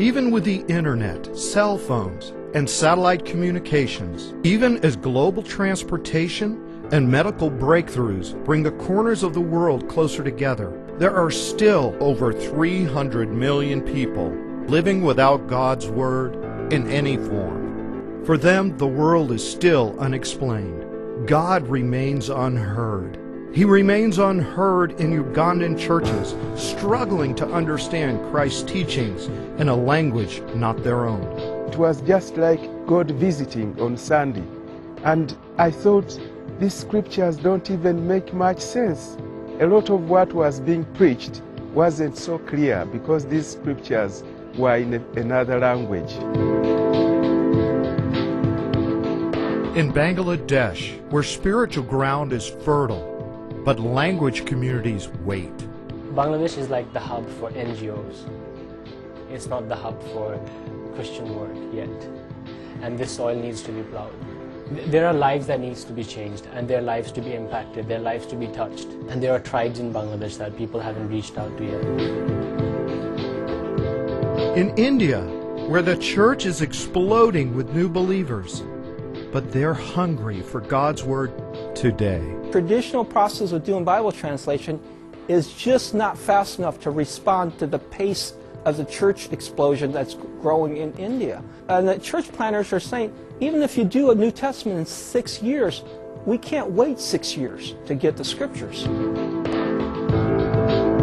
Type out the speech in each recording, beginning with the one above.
Even with the internet, cell phones, and satellite communications, even as global transportation and medical breakthroughs bring the corners of the world closer together, there are still over 300 million people living without God's Word in any form. For them, the world is still unexplained. God remains unheard. He remains unheard in Ugandan churches, struggling to understand Christ's teachings in a language not their own. It was just like God visiting on Sunday. And I thought, these scriptures don't even make much sense. A lot of what was being preached wasn't so clear because these scriptures were in another language. In Bangladesh, where spiritual ground is fertile, but language communities wait. Bangladesh is like the hub for NGOs. It's not the hub for Christian work yet. And this soil needs to be plowed. There are lives that needs to be changed, and their lives to be impacted, their lives to be touched. And there are tribes in Bangladesh that people haven't reached out to yet. In India, where the church is exploding with new believers, but they're hungry for God's Word today. Traditional process of doing Bible translation is just not fast enough to respond to the pace of the church explosion that's growing in India. And the church planners are saying, even if you do a New Testament in 6 years, we can't wait 6 years to get the scriptures.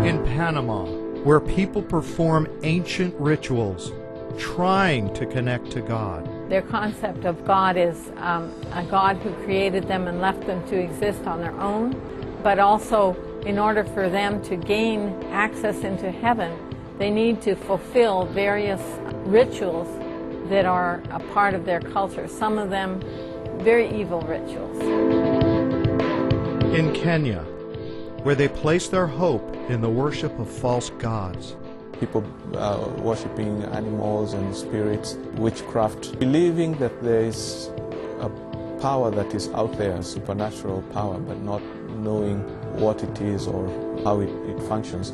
In Panama, where people perform ancient rituals, trying to connect to God. Their concept of God is a God who created them and left them to exist on their own, but also in order for them to gain access into heaven, they need to fulfill various rituals that are a part of their culture, some of them very evil rituals. In Kenya, where they place their hope in the worship of false gods. People worshipping animals and spirits, witchcraft, believing that there is a power that is out there, a supernatural power, but not knowing what it is or how it functions.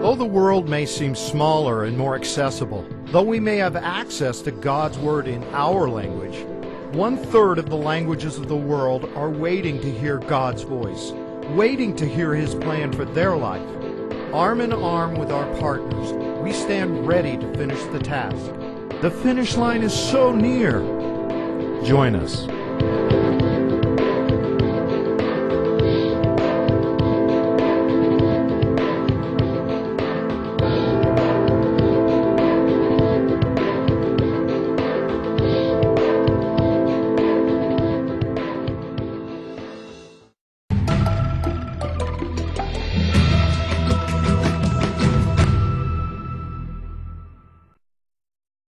Though the world may seem smaller and more accessible, though we may have access to God's Word in our language, 1/3 of the languages of the world are waiting to hear God's voice, waiting to hear His plan for their life. Arm in arm with our partners, we stand ready to finish the task. The finish line is so near. Join us.